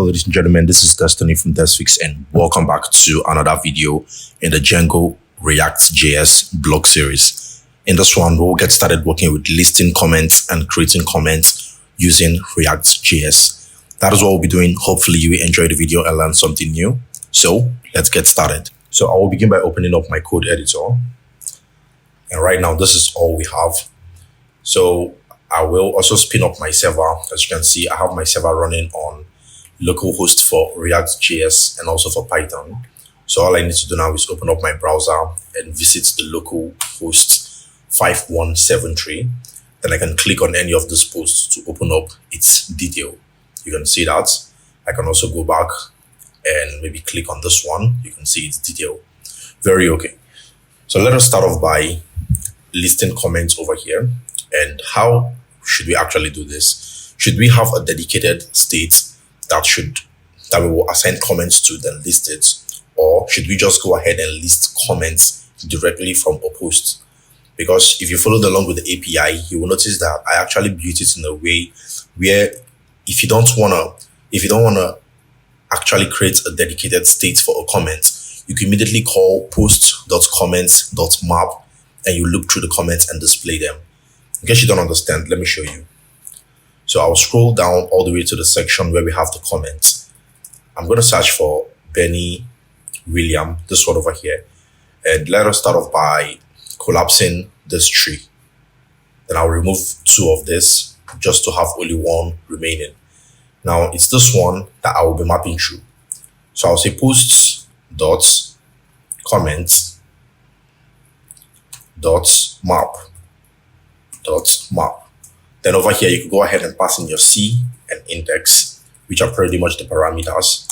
ladies and gentlemen, this is Destiny from DeskFix, and welcome back to another video in the Django React JS blog series. In this one, we'll get started working with listing comments and creating comments using React JS. That is what we'll be doing. Hopefully you will enjoy the video and learn something new. So let's get started. So I will begin by opening up my code editor. And right now, this is all we have. So I will also spin up my server. As you can see, I have my server running on localhost for React.js and also for Python. So all I need to do now is open up my browser and visit the localhost 5173. Then I can click on any of these posts to open up its detail. You can see that. I can also go back and maybe click on this one. You can see its detail. Very okay. So let us start off by listing comments over here. And how should we actually do this? Should we have a dedicated state that we will assign comments to, then list it? Or should we just go ahead and list comments directly from a post? Because if you followed along with the API, you will notice that I actually built it in a way where if you don't wanna actually create a dedicated state for a comment, you can immediately call post.comments.map and you look through the comments and display them. In case you don't understand, let me show you. So I'll scroll down all the way to the section where we have the comments. I'm going to search for Benny William, this one over here. And let us start off by collapsing this tree. Then I'll remove two of this just to have only one remaining. Now it's this one that I will be mapping through. So I'll say posts dot comments dot map. Map. Then over here, you can go ahead and pass in your C and index, which are pretty much the parameters.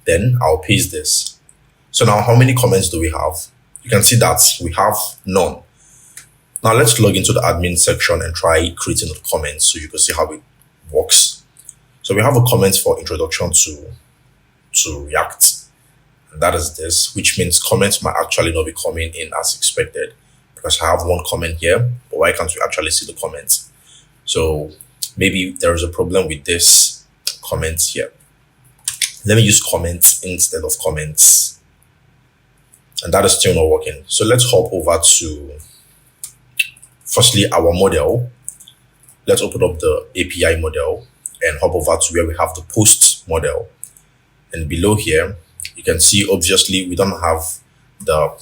Then I'll paste this. So now how many comments do we have? You can see that we have none. Now let's log into the admin section and try creating the comments so you can see how it works. So we have a comment for introduction to React. And that is this, which means comments might actually not be coming in as expected, because I have one comment here, but why can't you actually see the comments? So maybe there is a problem with this comment here. Let me use comments instead of comments. And that is still not working. So let's hop over to, firstly, our model. Let's open up the API model and hop over to where we have the post model. And below here, you can see, obviously, we don't have the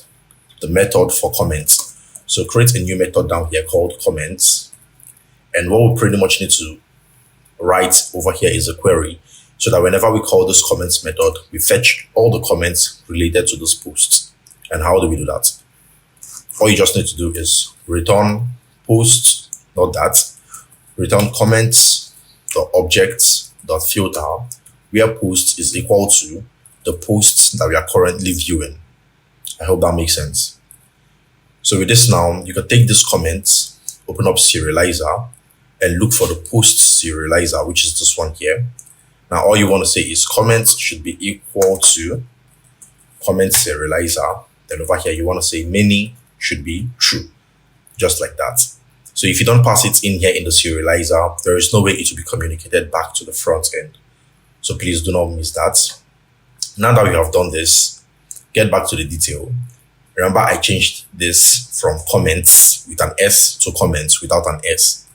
method for comments. So create a new method down here called comments. And what we pretty much need to write over here is a query, so that whenever we call this comments method, we fetch all the comments related to this post. And how do we do that? All you just need to do is return post, not that, return comments, the object, the filter, where post is equal to the post that we are currently viewing. I hope that makes sense. So with this now, you can take this comment, open up Serializer, and look for the post Serializer, which is this one here. Now, all you want to say is comments should be equal to comment Serializer. Then over here, you want to say many should be true, just like that. So if you don't pass it in here in the Serializer, there is no way it will be communicated back to the front end. So please do not miss that. Now that we have done this, get back to the detail. Remember, I changed this from comments with an S to comments without an S.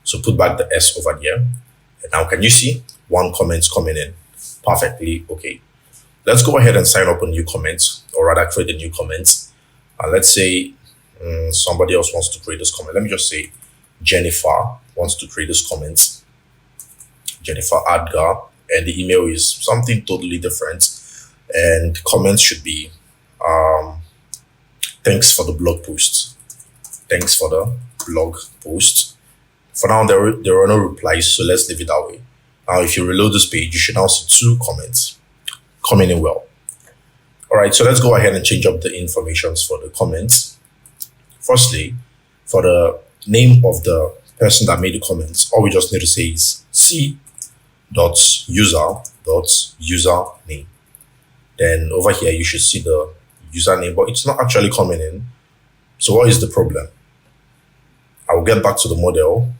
So put back the S over here. And now can you see one comment coming in? Perfectly okay. Let's go ahead and sign up a new comment, or rather create a new comment. Let's say somebody else wants to create this comment. Let me just say Jennifer wants to create this comment. Jennifer Adgar. And the email is something totally different. And comments should be thanks for the blog post. Thanks for the blog post. For now, there are no replies, so let's leave it that way. Now, if you reload this page, you should now see two comments coming in well. All right, so let's go ahead and change up the informations for the comments. Firstly, for the name of the person that made the comments, all we just need to say is c.user.username. Then over here, you should see the username, but it's not actually coming in. So what is the problem? I will get back to the model.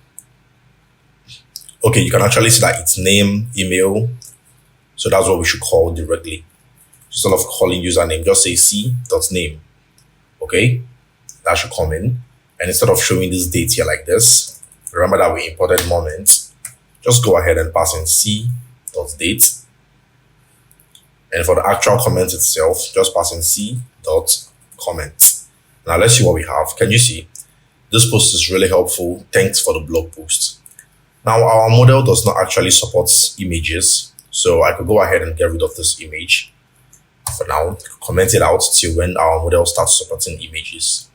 Okay, you can actually see that it's name, email, So that's what we should call directly. Instead of calling username, just say c.name. Okay, that should come in. And instead of showing this date here like this, remember that we imported moment. Just go ahead and pass in c.date. And for the actual comment itself, just pass in c.comment. Now let's see what we have. Can you see? This post is really helpful. Thanks for the blog post. Now our model does not actually support images. So I could go ahead and get rid of this image for now, comment it out till when our model starts supporting images.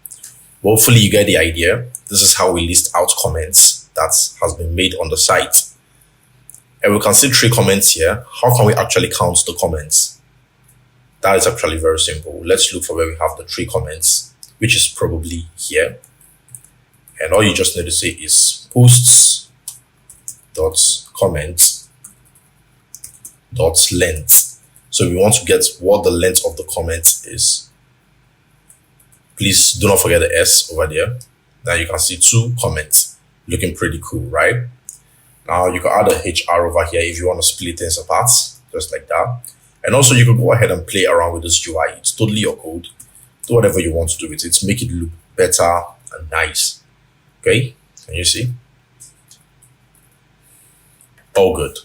Hopefully you get the idea. This is how we list out comments that has been made on the site. And we can see 3 comments here. How can we actually count the comments? That is actually very simple. Let's look for where we have the 3 comments, which is probably here. And all you just need to say is posts.comment.length. So we want to get what the length of the comment is. Please do not forget the S over there. Now you can see 2 comments. Looking pretty cool, right? Now you can add a HR over here if you want to split things apart, just like that. And also you can go ahead and play around with this UI. It's totally your code. Do whatever you want to do with it. Make it look better and nice. Okay, can you see? All good.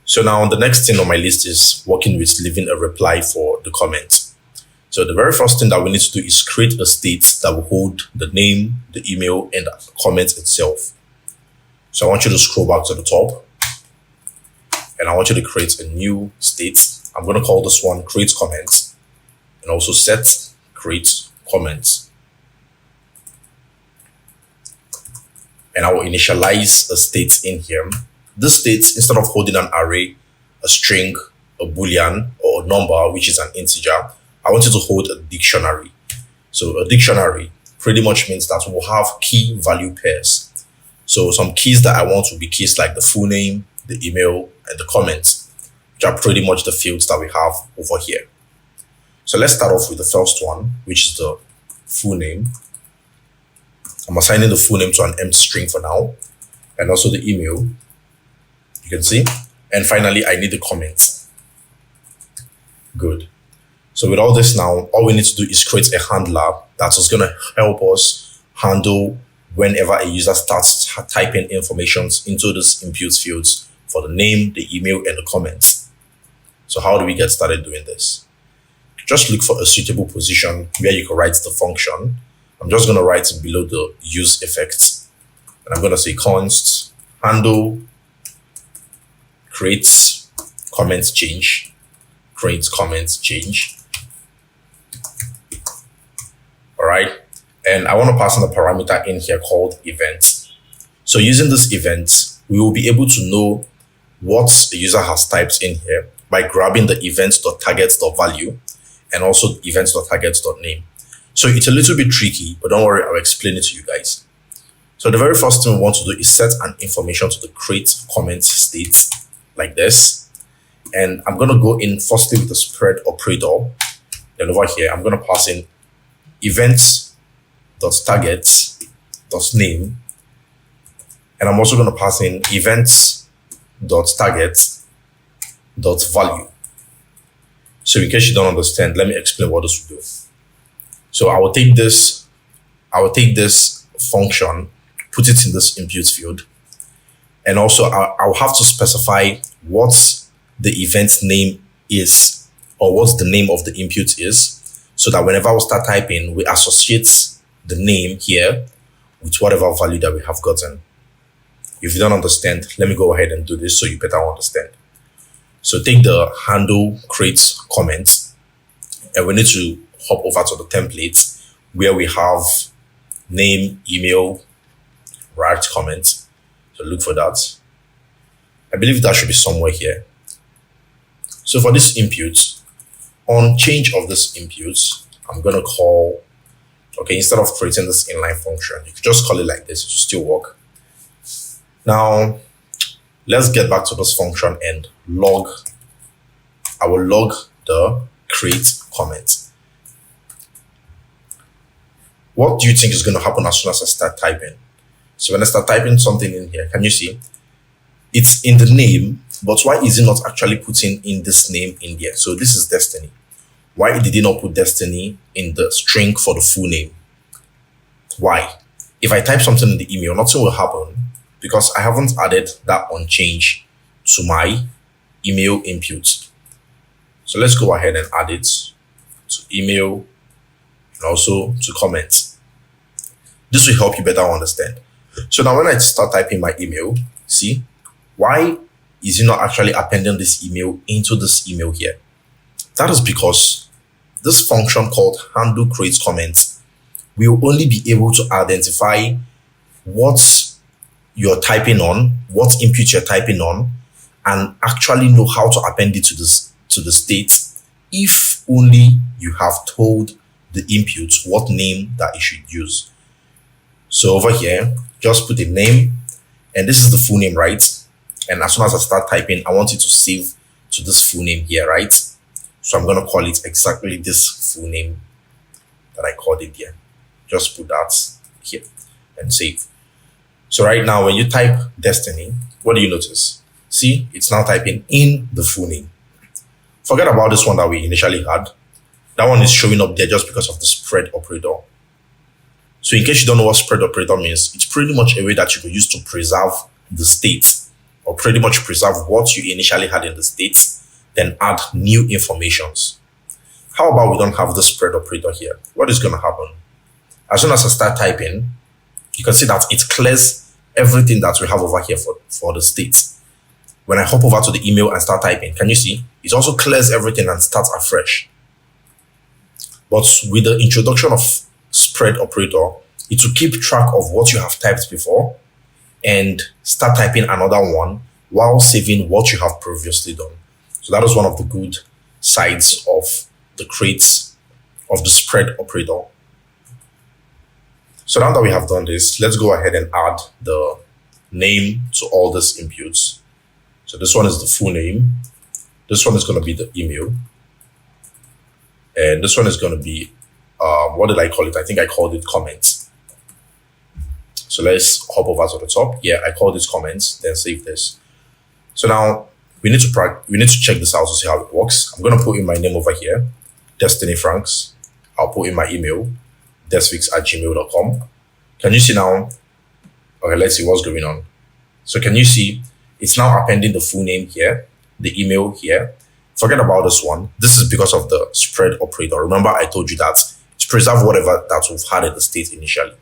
So now the next thing on my list is working with leaving a reply for the comment. So the very first thing that we need to do is create a state that will hold the name, the email, and the comment itself. So I want you to scroll back to the top and I want you to create a new state. I'm going to call this one create comment and also set create comment. And I will initialize a state in here. This state, instead of holding an array, a string, a boolean, or a number, which is an integer, I want you to hold a dictionary. So a dictionary pretty much means that we'll have key value pairs. So some keys that I want will be keys like the full name, the email, and the comments, which are pretty much the fields that we have over here. So let's start off with the first one, which is the full name. I'm assigning the full name to an empty string for now, and also the email, you can see. And finally, I need the comment. Good. So with all this now, all we need to do is create a handler that is going to help us handle whenever a user starts typing information into these input fields for the name, the email, and the comments. So how do we get started doing this? Just look for a suitable position where you can write the function. I'm just going to write below the use effects. And I'm going to say const handle create comments change, create comments change. All right. And I want to pass in a parameter in here called event. So using this event, we will be able to know what the user has typed in here by grabbing the event.target.value and also event.target.name. So it's a little bit tricky, but don't worry, I'll explain it to you guys. So the very first thing we want to do is set an information to the create comment state like this. And I'm going to go in firstly with the spread operator. Then over here, I'm going to pass in events.target.name. And I'm also going to pass in events.target.value. So in case you don't understand, let me explain what this will do. So I will take this function, put it in this input field. And also I'll have to specify what the event name is, or what the name of the input is, so that whenever we start typing, we associate the name here with whatever value that we have gotten. If you don't understand, let me go ahead and do this so you better understand. So take the handle create comment, and we need to hop over to the template where we have name, email, React comment. So look for that. I believe that should be somewhere here. So for this input, on change of this input, I'm going to call, okay, instead of creating this inline function, you could just call it like this, it will still work. Now, let's get back to this function and log. I will log the create comment. What do you think is going to happen as soon as I start typing? So when I start typing something in here, can you see? It's in the name, But why is he not actually putting in this name in there? So this is Destiny. Why did he not put Destiny in the string for the full name? Why? If I type something in the email, nothing will happen because I haven't added that unchange to my email input. So let's go ahead and add it to email and also to comments. This will help you better understand. So now when I start typing my email, see, why is it not actually appending this email into this email here? That is because this function called handle creates comments will only be able to identify what you're typing on, what input you're typing on, and actually know how to append it to the state if only you have told the input what name that it should use. So over here, just put a name, and this is the full name, right? And as soon as I start typing, I want it to save to this full name here, right? So I'm going to call it exactly this full name that I called it here. Just put that here and save. So right now, when you type Destiny, what do you notice? See, it's now typing in the full name. Forget about this one that we initially had. That one is showing up there just because of the spread operator. So in case you don't know what spread operator means, it's pretty much a way that you can use to preserve the state, or pretty much preserve what you initially had in the state, then add new informations. How about we don't have the spread operator here? What is going to happen? As soon as I start typing, you can see that it clears everything that we have over here for the state. When I hop over to the email and start typing, can you see? It also clears everything and starts afresh. But with the introduction of spread operator, it will keep track of what you have typed before and start typing another one while saving what you have previously done. So that is one of the good sides of the creates of the spread operator. So now that we have done this, let's go ahead and add the name to all these inputs. So this one is the full name. This one is going to be the email. And this one is going to be, what did I call it? I think I called it comments. So let's hop over to the top. Yeah, I called this comments, then save this. So now we need to check this out to see how it works. I'm going to put in my name over here, Destiny Franks. I'll put in my email, desfix@gmail.com. Can you see now? Okay, let's see what's going on. So can you see it's now appending the full name here, the email here. Forget about this one. This is because of the spread operator. Remember, I told you that to preserve whatever that we've had in the state initially.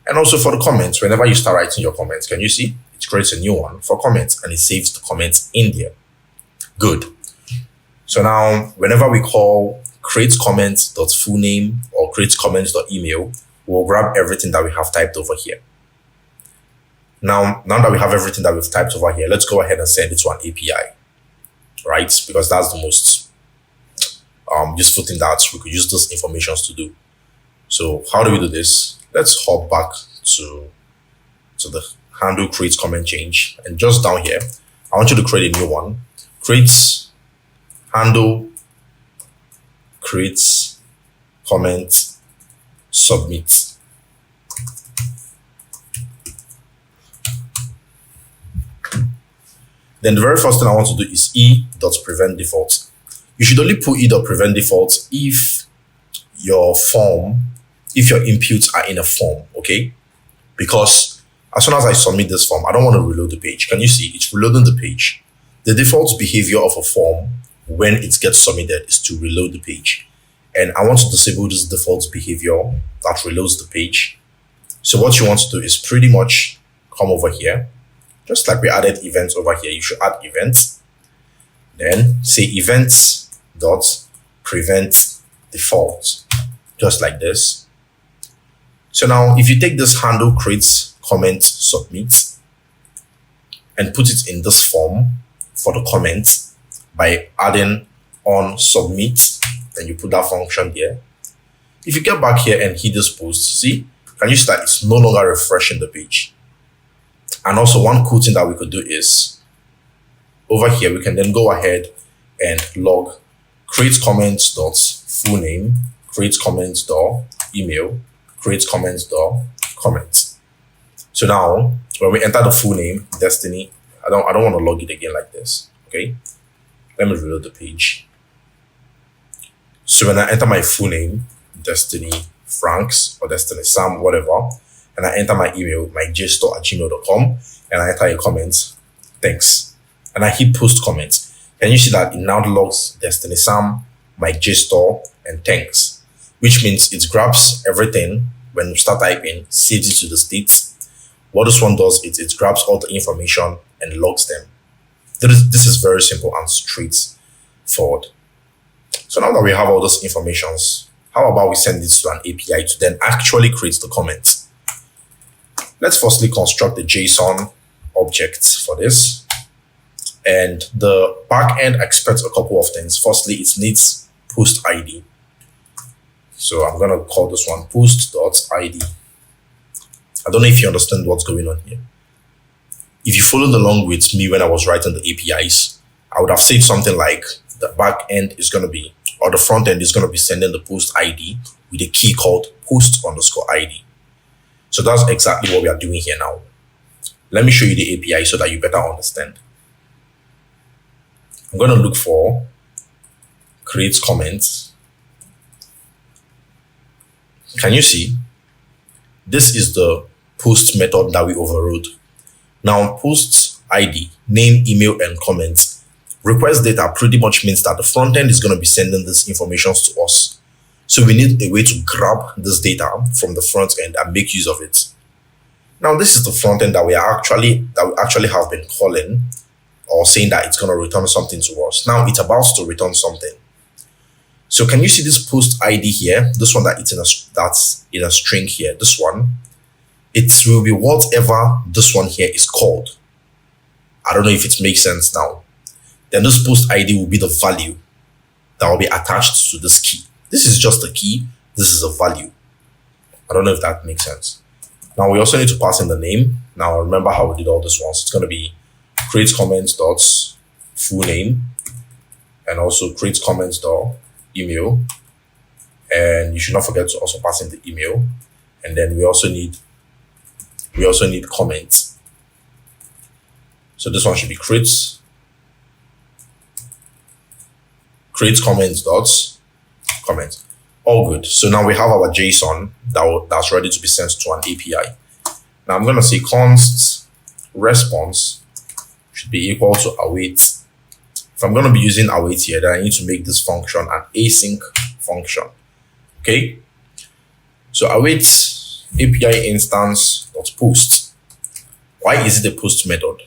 And also for the comments, whenever you start writing your comments, can you see it creates a new one for comments and it saves the comments in there. Good. So now whenever we call create comments.fullname or create comments.email, we'll grab everything that we have typed over here. Now that we have everything that we've typed over here, let's go ahead and send it to an API, right? Because that's the most useful thing that we could use those informations to do. So how do we do this? Let's hop back to the handle create comment change, and just down here, I want you to create a new one. Create handle create comment submit. Then the very first thing I want to do is e.prevent default. You should only put e.prevent default if your inputs are in a form, okay? Because as soon as I submit this form, I don't want to reload the page. Can you see? It's reloading the page. The default behavior of a form when it gets submitted is to reload the page. And I want to disable this default behavior that reloads the page. So what you want to do is pretty much come over here. Just like we added events over here, you should add events. Then say events dot prevent default, just like this. So now if you take this handle creates comment submit and put it in this form for the comment by adding on submit, then you put that function there. If you get back here and hit this post, see, can you see that it's no longer refreshing the page? And also one cool thing that we could do is over here, we can then go ahead and log create comments dot full name, create comments dot email, create comments dot comment. So now when we enter the full name, Destiny, I don't want to log it again like this. Okay. Let me reload the page. So when I enter my full name, Destiny Franks or Destiny Sam, whatever, and I enter my email, my jstore@gmail.com, and I enter a comment, thanks. And I hit post comment. Can you see that it now logs Destiny Sam, my JSTOR, and thanks, which means it grabs everything when you start typing, saves it to the states. What this one does is it grabs all the information and logs them. This is very simple and straightforward. So now that we have all those informations, how about we send this to an API to then actually create the comments? Let's firstly construct the JSON object for this. And the backend expects a couple of things. Firstly, it needs post ID. So I'm going to call this one post.id. I don't know if you understand what's going on here. If you followed along with me when I was writing the APIs, I would have said something like the backend is going to be, or the front end is going to be sending the post ID with a key called post_ID. So that's exactly what we are doing here now. Let me show you the API so that you better understand. I'm going to look for create comments. Can you see? This is the post method that we overrode. Now, post ID, name, email, and comments. Request data pretty much means that the front end is going to be sending this information to us. So we need a way to grab this data from the front end and make use of it. Now, this is the front end that we actually have been calling or saying that it's going to return something to us. Now it's about to return something. So can you see this post ID here? This one that's in a string here. This one, it will be whatever this one here is called. I don't know if it makes sense now. Then this post ID will be the value that will be attached to this key. This is just a key. This is a value. I don't know if that makes sense. Now we also need to pass in the name. Now remember how we did all this once. It's going to be create comments dot full name and also create comments dot email, and you should not forget to also pass in the email. And then we also need comments. So this one should be create comments dot comment. All good. So now we have our JSON that's ready to be sent to an API. Now I'm going to say const response should be equal to await. If I'm going to be using await here, then I need to make this function an async function. Okay. So await API instance dot post. Why is it a post method?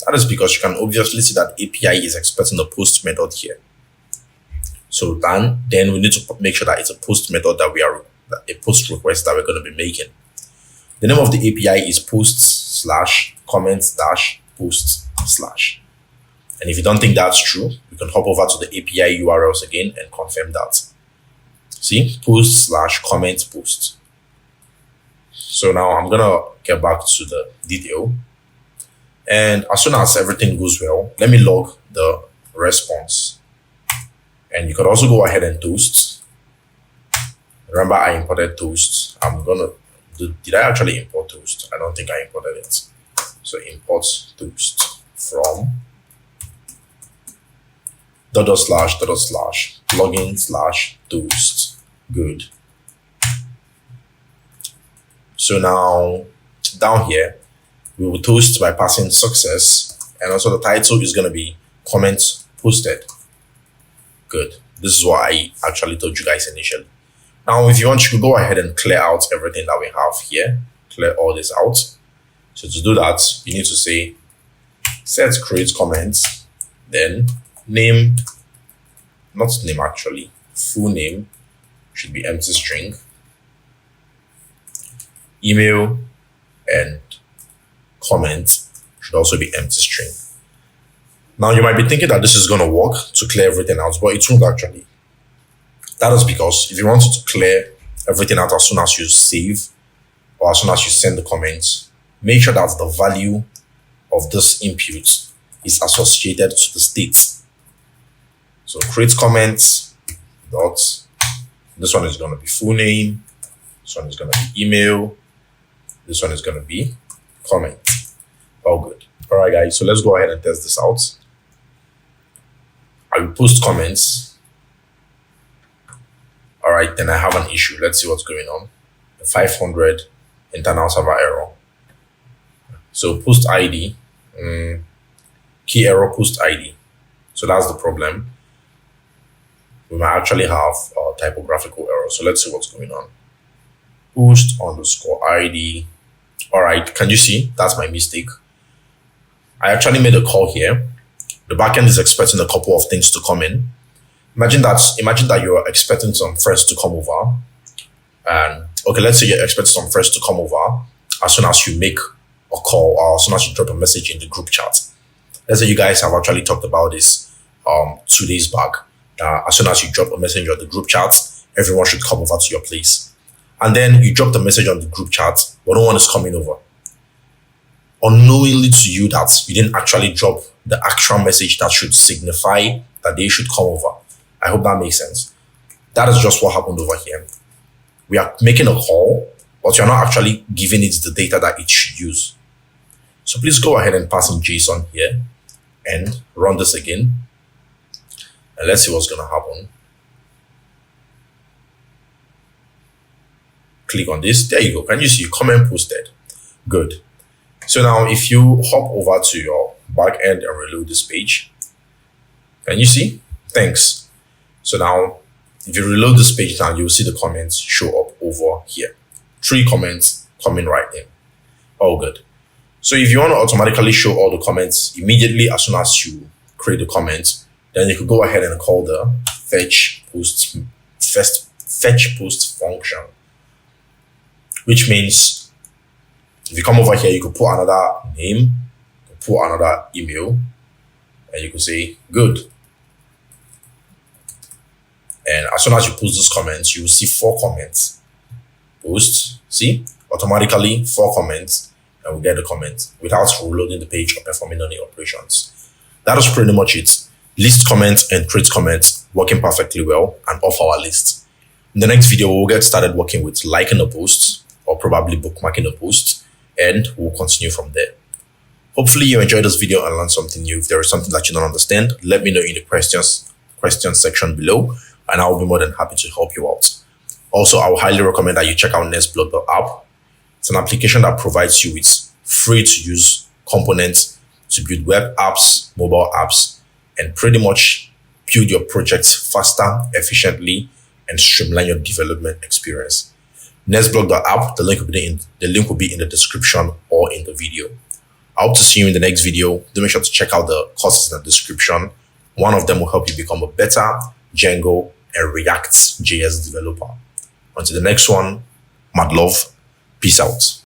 That is because you can obviously see that API is expecting the post method here. So then we need to make sure that it's a post method a post request that we're going to be making. The name of the API is post/comments-post/. And if you don't think that's true, you can hop over to the API URLs again and confirm that. See, post/comment-post. So now I'm going to get back to the detail. And as soon as everything goes well, let me log the response. And you could also go ahead and toast. Remember, I imported toast. Did I actually import toast? I don't think I imported it. So import toast from //plugin/toast. Good. So now down here, we will toast by passing success, and also the title is going to be comments posted. Good. This is what I actually told you guys initially. Now, if you want, you can go ahead and clear out everything that we have here. Clear all this out. So to do that, you need to say set create comments, then name, not name actually, full name should be empty string, email and comment should also be empty string. Now you might be thinking that this is going to work to clear everything out, but it won't actually. That is because if you wanted to clear everything out as soon as you save or as soon as you send the comments, make sure that the value of this input is associated to the state. So create comments dot, this one is going to be full name, this one is going to be email, this one is going to be comment. All good. All right, guys, so let's go ahead and test this out. I will post comments. All right, then I have an issue. Let's see what's going on. 500 internal server error. So post ID, key error post ID. So that's the problem. We might actually have a typographical error. So let's see what's going on. Post underscore ID. All right, can you see? That's my mistake. I actually made a call here. The backend is expecting a couple of things to come in. Imagine that you're expecting some friends to come over. And okay, let's say you're expecting some friends to come over as soon as you make a call or as soon as you drop a message in the group chat. Let's say you guys have actually talked about this 2 days back. As soon as you drop a message on the group chat, everyone should come over to your place. And then you drop the message on the group chat, but no one is coming over. Unknowingly to you that you didn't actually drop the actual message that should signify that they should come over. I hope that makes sense. That is just what happened over here. We are making a call, but you're not actually giving it the data that it should use. So please go ahead and pass in JSON here and run this again. And let's see what's going to happen. Click on this. There you go. Can you see comment posted? Good. So now if you hop over to your backend and reload this page, can you see? Thanks. So now if you reload this page now, you'll see the comments show up over here. 3 comments coming right in. All good. So if you want to automatically show all the comments immediately as soon as you create the comments, then you could go ahead and call the fetch post function, which means if you come over here, you could put another name, you could put another email, and you could say good. And as soon as you post those comments, you will see 4 comments. Post, see, automatically 4 comments, and we get the comment without reloading the page or performing any operations. That is pretty much it. List comments and create comments working perfectly well and off our list. In the next video, we'll get started working with liking a post or probably bookmarking a post, and we'll continue from there. Hopefully you enjoyed this video and learned something new. If there is something that you don't understand, let me know in the questions section below, and I will be more than happy to help you out. Also, I would highly recommend that you check out nestblog.app. It's an application that provides you with free to use components to build web apps, mobile apps, and pretty much build your projects faster, efficiently, and streamline your development experience. Nestblog.app, the link will be in the description or in the video. I hope to see you in the next video. Do make sure to check out the courses in the description. One of them will help you become a better Django and React JS developer. Until the next one, mad love. Peace out.